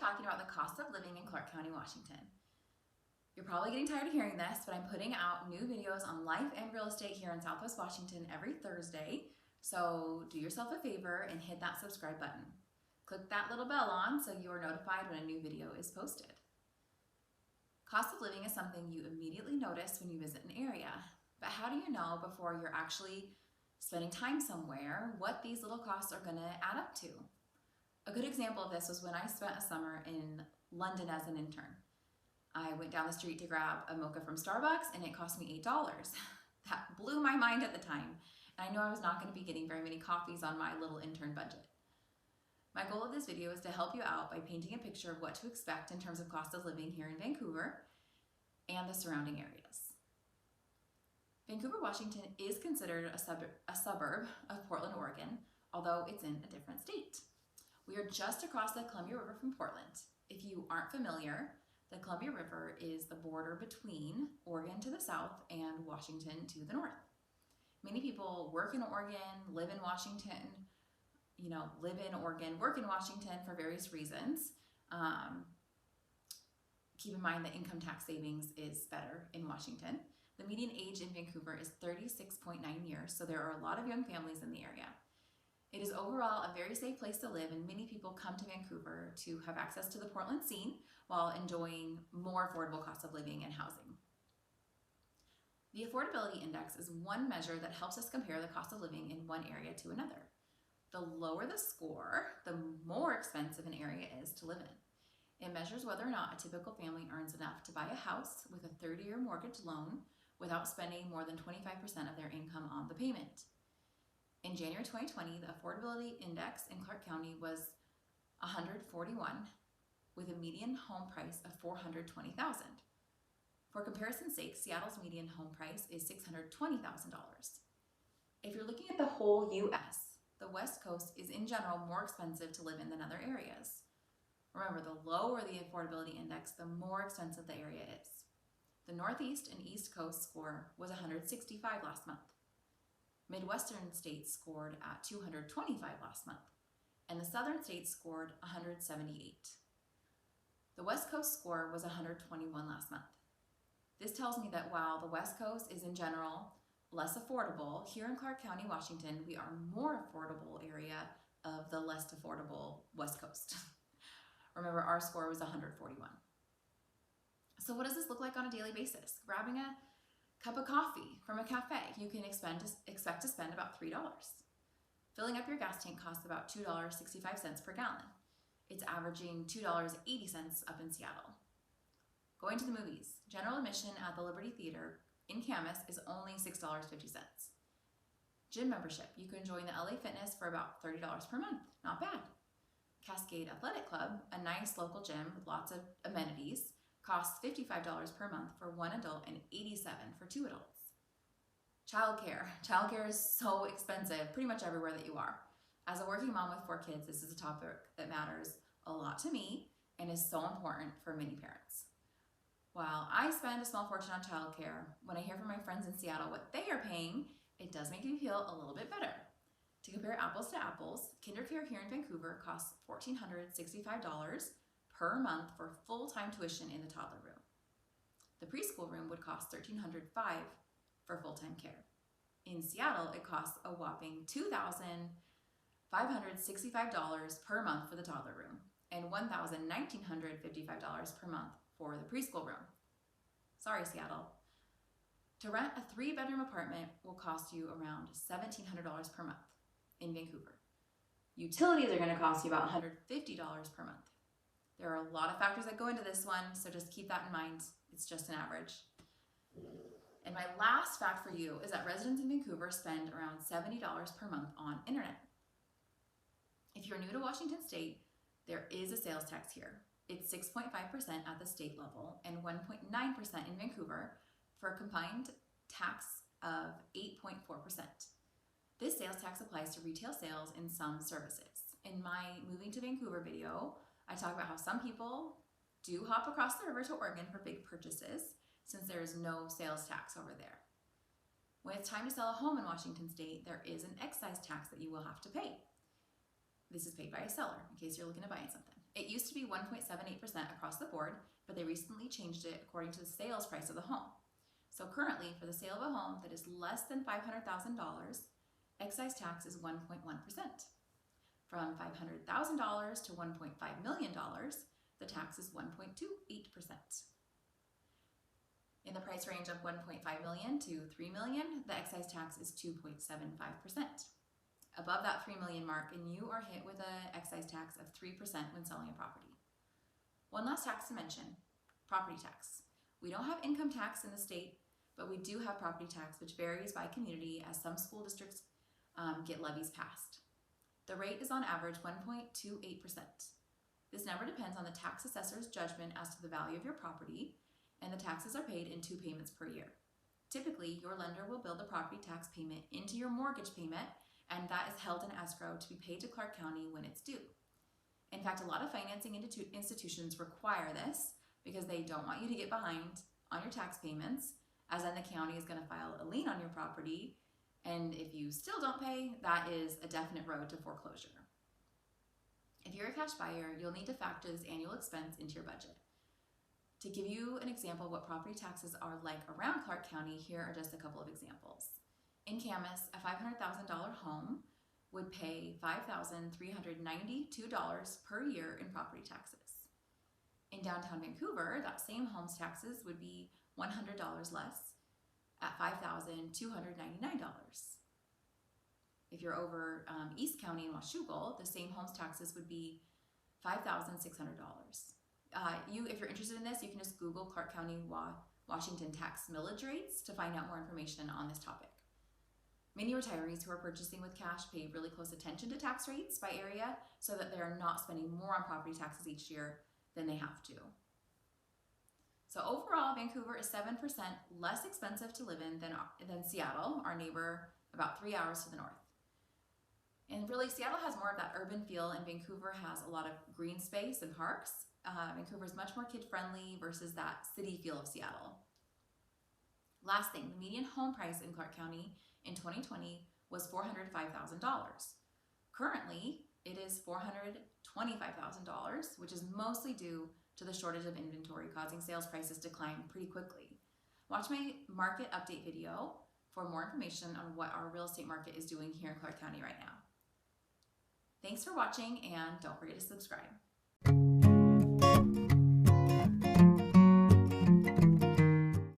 talking about the cost of living in Clark County, Washington. You're probably getting tired of hearing this, but I'm putting out new videos on life and real estate here in Southwest Washington every Thursday. So do yourself a favor and hit that subscribe button. Click that little bell on so you are notified when a new video is posted. Cost of living is something you immediately notice when you visit an area, but how do you know before you're actually spending time somewhere what these little costs are going to add up to? A good example of this was when I spent a summer in London as an intern. I went down the street to grab a mocha from Starbucks and it cost me $8. That blew my mind at the time. And I knew I was not going to be getting very many coffees on my little intern budget. My goal of this video is to help you out by painting a picture of what to expect in terms of cost of living here in Vancouver and the surrounding areas. Vancouver, Washington is considered a suburb of Portland, Oregon, although it's in a different state. We are just across the Columbia River from Portland. If you aren't familiar, the Columbia River is the border between Oregon to the south and Washington to the north. Many people work in Oregon, live in Washington, work in Washington for various reasons. Keep in mind that income tax savings is better in Washington. The median age in Vancouver is 36.9 years, so there are a lot of young families in the area. It is overall a very safe place to live, and many people come to Vancouver to have access to the Portland scene while enjoying more affordable cost of living and housing. The Affordability Index is one measure that helps us compare the cost of living in one area to another. The lower the score, the more expensive an area is to live in. It measures whether or not a typical family earns enough to buy a house with a 30-year mortgage loan without spending more than 25% of their income on the payment. In January 2020, the Affordability Index in Clark County was 141, with a median home price of $420,000. For comparison's sake, Seattle's median home price is $620,000. If you're looking at the whole U.S., the West Coast is in general more expensive to live in than other areas. Remember, the lower the Affordability Index, the more expensive the area is. The Northeast and East Coast score was 165 last month. Midwestern states scored at 225 last month, and the Southern states scored 178. The West Coast score was 121 last month. This tells me that while the West Coast is in general less affordable, here in Clark County, Washington, we are more affordable area of the less affordable West Coast. Remember, our score was 141. So what does this look like on a daily basis? Grabbing a cup of coffee from a cafe, you can expect to spend about $3. Filling up your gas tank costs about $2.65 per gallon. It's averaging $2.80 up in Seattle. Going to the movies, general admission at the Liberty Theater in Camas is only $6.50. Gym membership, you can join the LA Fitness for about $30 per month, not bad. Cascade Athletic Club, a nice local gym with lots of amenities, costs $55 per month for one adult and $87 for two adults. Childcare. Childcare is so expensive pretty much everywhere that you are. As a working mom with 4 kids, this is a topic that matters a lot to me and is so important for many parents. While I spend a small fortune on childcare, when I hear from my friends in Seattle what they are paying, it does make me feel a little bit better. To compare apples to apples, kindercare here in Vancouver costs $1,465 per month for full-time tuition in the toddler room. The preschool room would cost $1,305 for full-time care. In Seattle, it costs a whopping $2,565 per month for the toddler room and $1,955 per month for the preschool room. Sorry, Seattle. To rent a 3-bedroom apartment will cost you around $1,700 per month in Vancouver. Utilities are going to cost you about $150 per month. There are a lot of factors that go into this one, so just keep that in mind. It's just an average. And my last fact for you is that residents in Vancouver spend around $70 per month on internet. If you're new to Washington State, there is a sales tax here. It's 6.5% at the state level and 1.9% in Vancouver for a combined tax of 8.4%. This sales tax applies to retail sales in some services. In my Moving to Vancouver video, I talk about how some people do hop across the river to Oregon for big purchases since there is no sales tax over there. When it's time to sell a home in Washington State, there is an excise tax that you will have to pay. This is paid by a seller in case you're looking to buy something. It used to be 1.78% across the board, but they recently changed it according to the sales price of the home. So currently, for the sale of a home that is less than $500,000, excise tax is 1.1%. From $500,000 to $1.5 million, the tax is 1.28%. In the price range of $1.5 million to $3 million, the excise tax is 2.75%. Above that $3 million mark, and you are hit with an excise tax of 3% when selling a property. One last tax to mention, property tax. We don't have income tax in the state, but we do have property tax, which varies by community as some school districts get levies passed. The rate is on average 1.28%. This number depends on the tax assessor's judgment as to the value of your property, and the taxes are paid in 2 payments per year. Typically, your lender will build the property tax payment into your mortgage payment, and that is held in escrow to be paid to Clark County when it's due. In fact, a lot of financing institutions require this because they don't want you to get behind on your tax payments, as then the county is going to file a lien on your property, and if you still don't pay, that is a definite road to foreclosure. If you're a cash buyer, you'll need to factor this annual expense into your budget. To give you an example of what property taxes are like around Clark County, here are just a couple of examples. In Camas, a $500,000 home would pay $5,392 per year in property taxes. In downtown Vancouver, that same home's taxes would be $100 less at $5,299. If you're over East County in Washougal, the same home's taxes would be $5,600. If you're interested in this, you can just Google Clark County, Washington tax millage rates to find out more information on this topic. Many retirees who are purchasing with cash pay really close attention to tax rates by area so that they are not spending more on property taxes each year than they have to. So overall, Vancouver is 7% less expensive to live in than Seattle, our neighbor about 3 hours to the north. And really, Seattle has more of that urban feel, and Vancouver has a lot of green space and parks. Vancouver is much more kid-friendly versus that city feel of Seattle. Last thing, the median home price in Clark County in 2020 was $405,000. Currently, it is $425,000, which is mostly due to the shortage of inventory causing sales prices to climb pretty quickly. Watch my market update video for more information on what our real estate market is doing here in Clark County right now. Thanks for watching, and don't forget to subscribe.